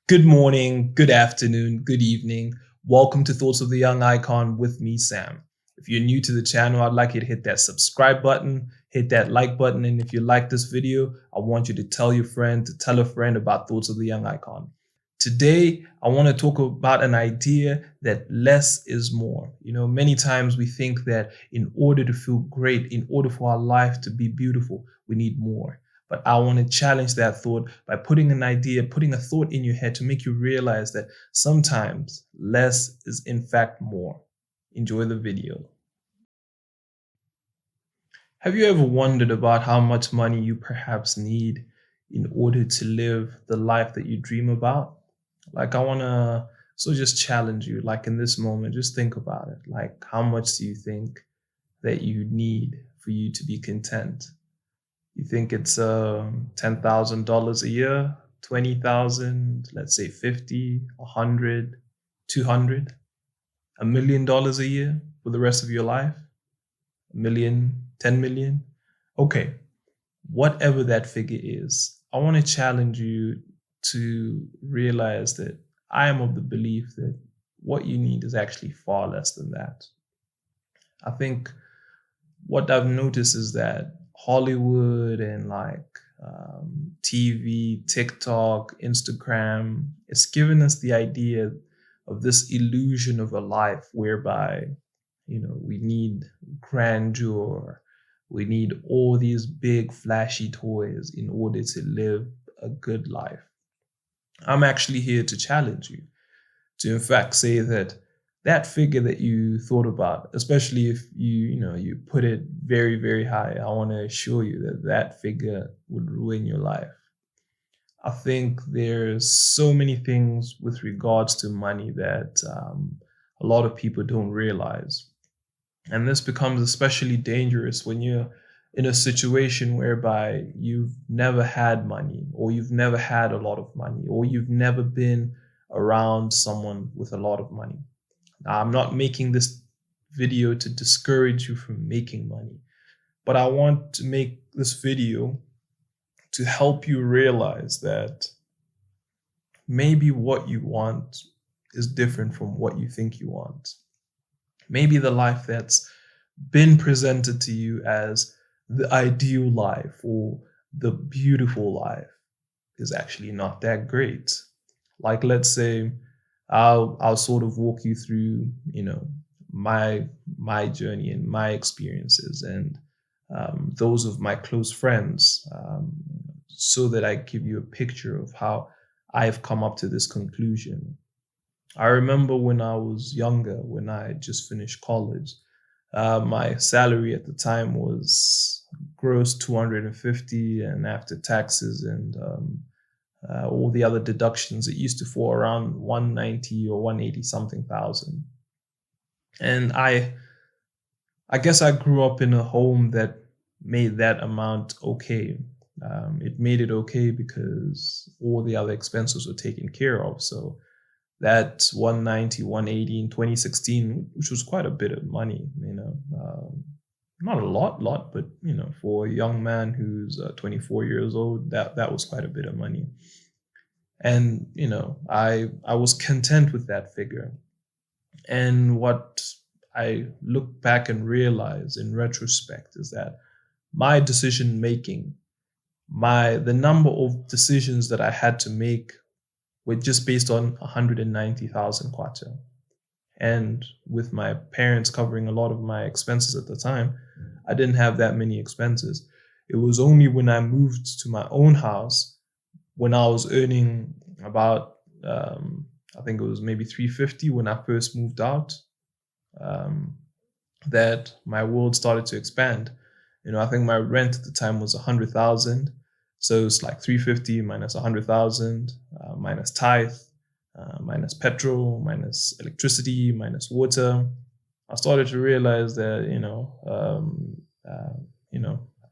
Good morning, good afternoon, good evening. Welcome to Thoughts of the Young Icon with me, Sam. If you're new to the channel, I'd like you to hit that subscribe button, hit that like button, and if you like this video, I want you to tell your friend to tell a friend about Thoughts of the Young Icon. Today, I want to talk about an idea that less is more. Many times we think that in order to feel great, in order for our life to be beautiful, we need more. But I want to challenge that thought by putting a thought in your head to make you realize that sometimes less is in fact more. Enjoy the video. Have you ever wondered about how much money you perhaps need in order to live the life that you dream about? I want to just challenge you, in this moment, just think about it. How much do you think that you need for you to be content? You think it's $10,000 a year, 20,000, let's say 50, 100, 200, $1 million a year for the rest of your life? A million, 10 million? Okay, whatever that figure is, I want to challenge you to realize that I am of the belief that what you need is actually far less than that. I think what I've noticed is that Hollywood and TV, TikTok, Instagram, it's given us the idea of this illusion of a life whereby, we need grandeur, we need all these big flashy toys in order to live a good life. I'm actually here to challenge you to in fact say that figure that you thought about, especially if you put it very, very high, I want to assure you that figure would ruin your life. I think there's so many things with regards to money that a lot of people don't realize. And this becomes especially dangerous when you're in a situation whereby you've never had money, or you've never had a lot of money, or you've never been around someone with a lot of money. Now, I'm not making this video to discourage you from making money, but I want to make this video to help you realize that maybe what you want is different from what you think you want. Maybe the life that's been presented to you as the ideal life or the beautiful life is actually not that great. Let's say I'll sort of walk you through, my journey and my experiences and those of my close friends, so that I give you a picture of how I've come up to this conclusion. I remember when I was younger, when I just finished college, my salary at the time was gross 250, and after taxes and all the other deductions, it used to fall around 190 or 180 something thousand. And I guess I grew up in a home that made that amount okay. It made it okay because all the other expenses were taken care of. So that 190, 180 in 2016, which was quite a bit of money, not a lot, but for a young man who's 24 years old, that was quite a bit of money. And I was content with that figure. And what I look back and realize in retrospect is that my decision making, the number of decisions that I had to make were just based on 190,000 kwacha. And with my parents covering a lot of my expenses at the time, I didn't have that many expenses. It was only when I moved to my own house, when I was earning about, I think it was maybe 350 when I first moved out, that my world started to expand. I think my rent at the time was 100,000. So it's like 350 minus 100,000, minus tithe, minus petrol, minus electricity, minus water. I started to realize that,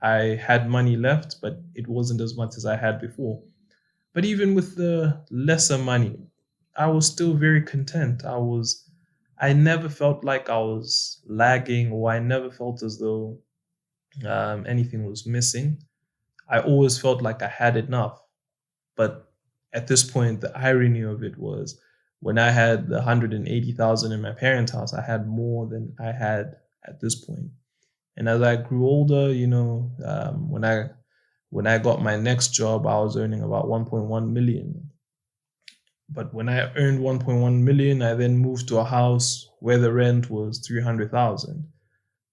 I had money left, but it wasn't as much as I had before. But even with the lesser money, I was still very content. I never felt like I was lagging, or I never felt as though anything was missing. I always felt like I had enough. But at this point, the irony of it was when I had the 180,000 in my parents' house, I had more than I had at this point. And as I grew older, when I got my next job, I was earning about 1.1 million. But when I earned 1.1 million, I then moved to a house where the rent was 300,000.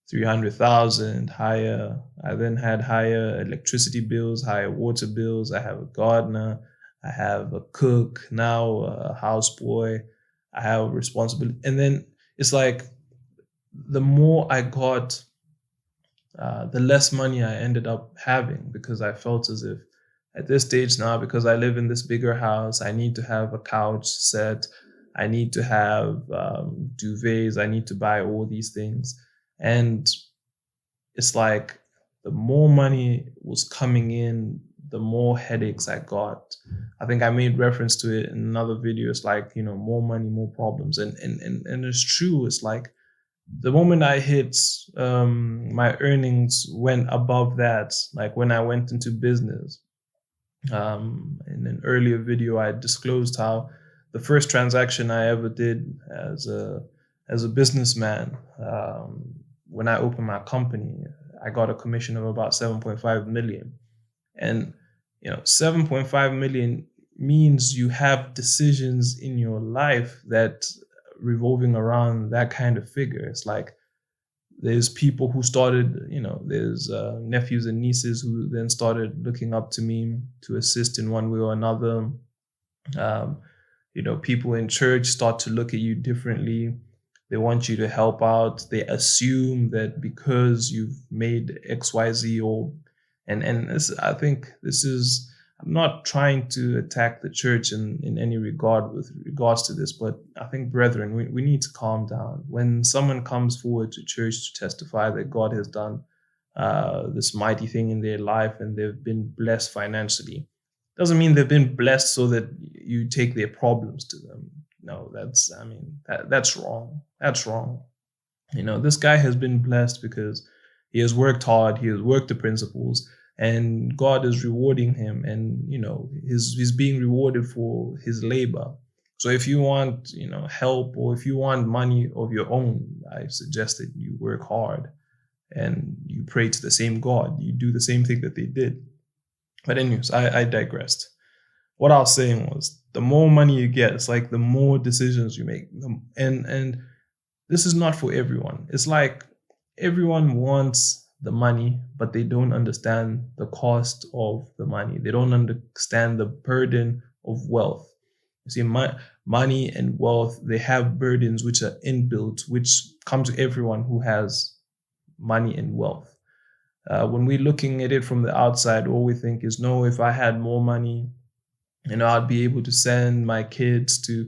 300,000 higher. I then had higher electricity bills, higher water bills. I have a gardener. I have a cook, now a houseboy. I have a responsibility. And then it's like the more I got, the less money I ended up having, because I felt as if at this stage now, because I live in this bigger house, I need to have a couch set. I need to have duvets. I need to buy all these things. And it's like the more money was coming in, the more headaches I got. I think I made reference to it in another video. It's like, more money, more problems. And it's true. It's like the moment I hit, my earnings went above that. Like when I went into business, in an earlier video, I disclosed how the first transaction I ever did as a businessman, when I opened my company, I got a commission of about 7.5 million. And 7.5 million means you have decisions in your life that revolving around that kind of figure. It's like there's people who started, there's nephews and nieces who then started looking up to me to assist in one way or another. People in church start to look at you differently. They want you to help out. They assume that because you've made XYZ and this, I think this is, I'm not trying to attack the church in any regard with regards to this, but I think, brethren, we need to calm down. When someone comes forward to church to testify that God has done this mighty thing in their life and they've been blessed financially, doesn't mean they've been blessed so that you take their problems to them. No, that's wrong. That's wrong. This guy has been blessed because he has worked hard, he has worked the principles, and God is rewarding him, and he's being rewarded for his labor. So if you want help, or if you want money of your own, I suggest that you work hard and you pray to the same God. You do the same thing that they did. But anyways, I digressed. What I was saying was, the more money you get, it's like the more decisions you make. And this is not for everyone. It's like everyone wants the money, but they don't understand the cost of the money. They don't understand the burden of wealth. You see, money and wealth, they have burdens which are inbuilt, which come to everyone who has money and wealth. When we're looking at it from the outside, all we think is, no, if I had more money, I'd be able to send my kids to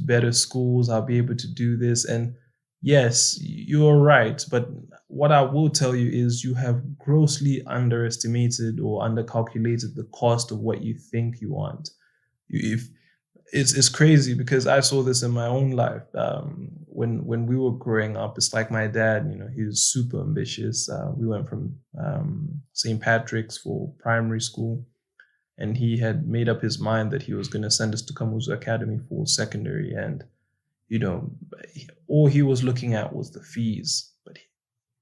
better schools. I'll be able to do this. And yes, you're right. But what I will tell you is you have grossly underestimated or undercalculated the cost of what you think you want. If it's crazy, because I saw this in my own life. When we were growing up, it's like my dad, he was super ambitious. We went from St. Patrick's for primary school, and he had made up his mind that he was going to send us to Kamuzu Academy for secondary. And, all he was looking at was the fees.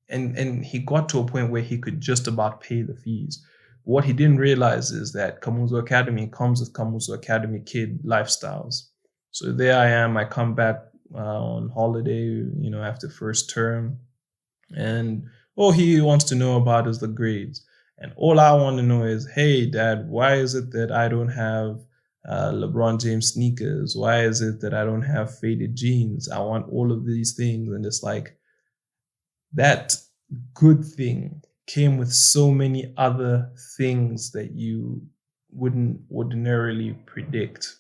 And he got to a point where he could just about pay the fees. What he didn't realize is that Kamuzu Academy comes with Kamuzu Academy kid lifestyles. So there I am. I come back on holiday, after first term. And all he wants to know about is the grades. And all I want to know is, hey, Dad, why is it that I don't have LeBron James sneakers? Why is it that I don't have faded jeans? I want all of these things. And it's like, that good thing came with so many other things that you wouldn't ordinarily predict.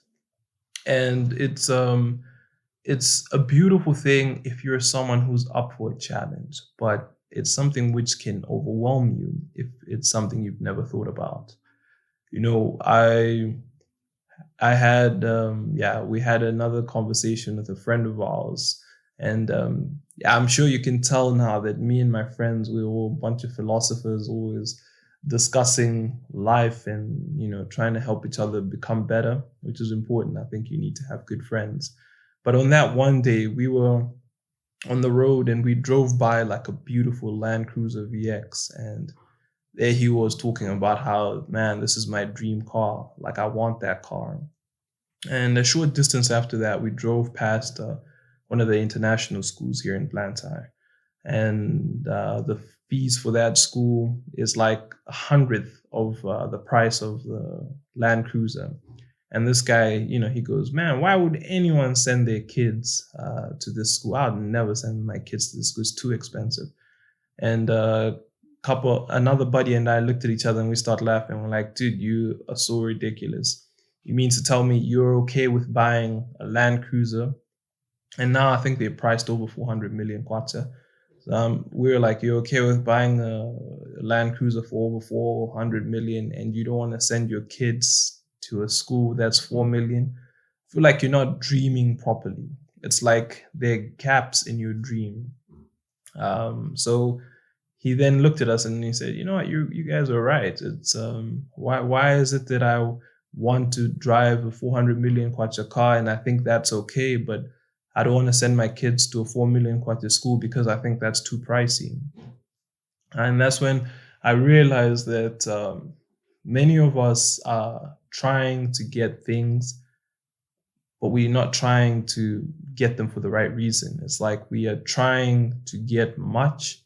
And it's a beautiful thing if you're someone who's up for a challenge, but it's something which can overwhelm you if it's something you've never thought about. I had we had another conversation with a friend of ours, and I'm sure you can tell now that me and my friends, we were all a bunch of philosophers, always discussing life and trying to help each other become better, which is important. I think you need to have good friends. But on that one day, we were on the road and we drove by like a beautiful Land Cruiser VX, and there he was talking about how, man, this is my dream car. Like, I want that car. And a short distance after that, we drove past one of the international schools here in Blantyre. And the fees for that school is like 100th of the price of the Land Cruiser. And this guy, he goes, man, why would anyone send their kids to this school? I would never send my kids to this school. It's too expensive. And another buddy and I looked at each other and we started laughing. We're like, dude, you are so ridiculous. You mean to tell me you're okay with buying a Land Cruiser? And now I think they're priced over 400 million kwacha. We were like, you're okay with buying a Land Cruiser for over 400 million and you don't want to send your kids to a school that's 4 million? I feel like you're not dreaming properly. It's like there are gaps in your dream. So he then looked at us and he said, you know what, you guys are right. It's why is it that I want to drive a 400 million kwacha car and I think that's okay, but I don't want to send my kids to a 4 million kwacha school because I think that's too pricey. And that's when I realized that many of us are trying to get things, but we're not trying to get them for the right reason. It's like we are trying to get much,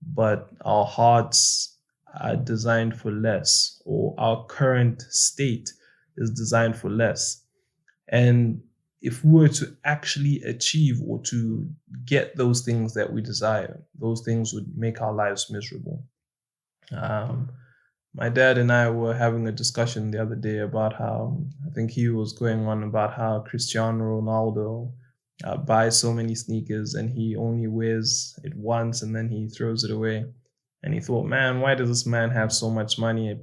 but our hearts are designed for less, or our current state is designed for less. And if we were to actually achieve or to get those things that we desire, those things would make our lives miserable. My dad and I were having a discussion the other day about how, I think he was going on about how Cristiano Ronaldo buys so many sneakers and he only wears it once and then he throws it away. And he thought, man, why does this man have so much money?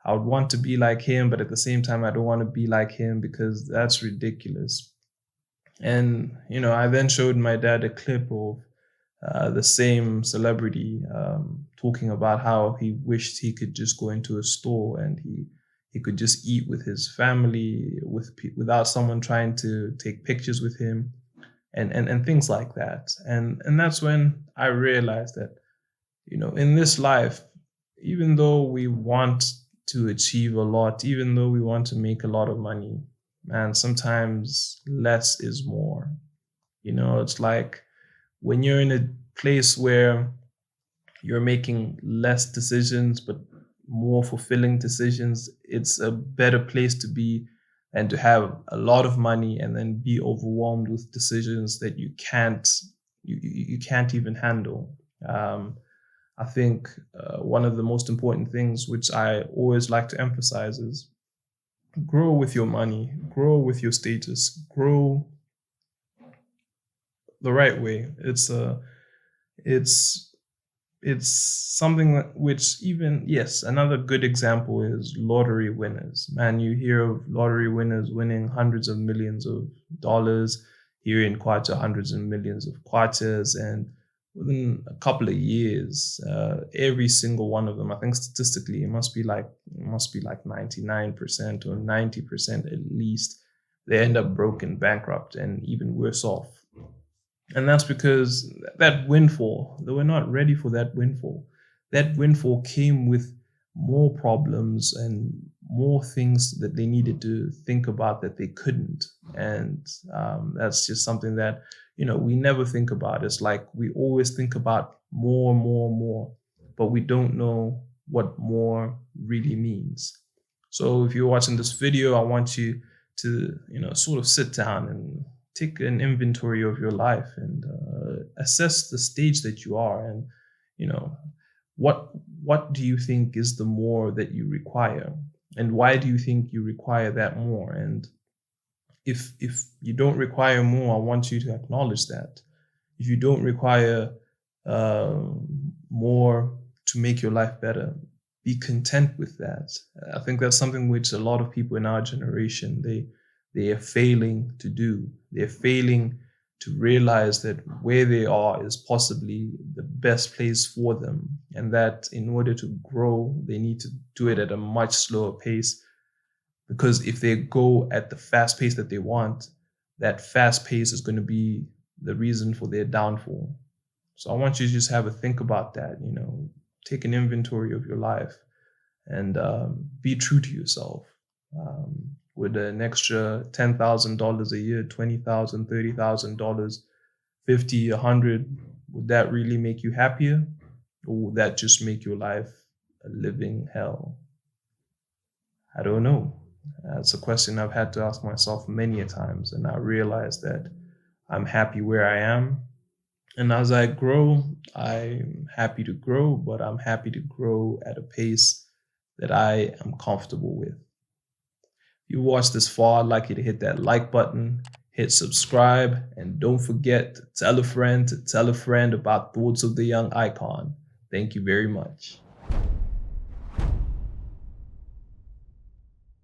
I would want to be like him, but at the same time, I don't want to be like him because that's ridiculous. And, I then showed my dad a clip of the same celebrity talking about how he wished he could just go into a store and he could just eat with his family without someone trying to take pictures with him and things like that. And that's when I realized that, in this life, even though we want to achieve a lot, even though we want to make a lot of money, man, sometimes less is more. It's like when you're in a place where you're making less decisions, but more fulfilling decisions, it's a better place to be than to have a lot of money and then be overwhelmed with decisions that you can't even handle. I think one of the most important things, which I always like to emphasize, is grow with your money, grow with your status, grow the right way. It's something which, even, yes, another good example is lottery winners. Man, you hear of lottery winners winning hundreds of millions of dollars, here in kwacha, hundreds of millions of kwachas, and within a couple of years, every single one of them, I think statistically, it must be like 99% or 90% at least, they end up broken, bankrupt, and even worse off. And that's because that windfall, they were not ready for that windfall. That windfall came with more problems and more things that they needed to think about that they couldn't. And that's just something that, we never think about. It's like we always think about more, but we don't know what more really means. So if you're watching this video, I want you to, sort of sit down and take an inventory of your life and assess the stage that you are, and what do you think is the more that you require, and why do you think you require that more? And if you don't require more, I want you to acknowledge that. If you don't require more to make your life better, be content with that. I think that's something which a lot of people in our generation, they are failing to do. They're failing to realize that where they are is possibly the best place for them, and that in order to grow, they need to do it at a much slower pace. Because if they go at the fast pace that they want, that fast pace is going to be the reason for their downfall. So I want you to just have a think about that, take an inventory of your life and be true to yourself. With an extra $10,000 a year, $20,000, $30,000, 50, 100, would that really make you happier? Or would that just make your life a living hell? I don't know. That's a question I've had to ask myself many a times, and I realize that I'm happy where I am. And as I grow, I'm happy to grow, but I'm happy to grow at a pace that I am comfortable with. If you watched this far, I'd like you to hit that like button, hit subscribe, and don't forget to tell a friend about Thoughts of the Young Icon. Thank you very much.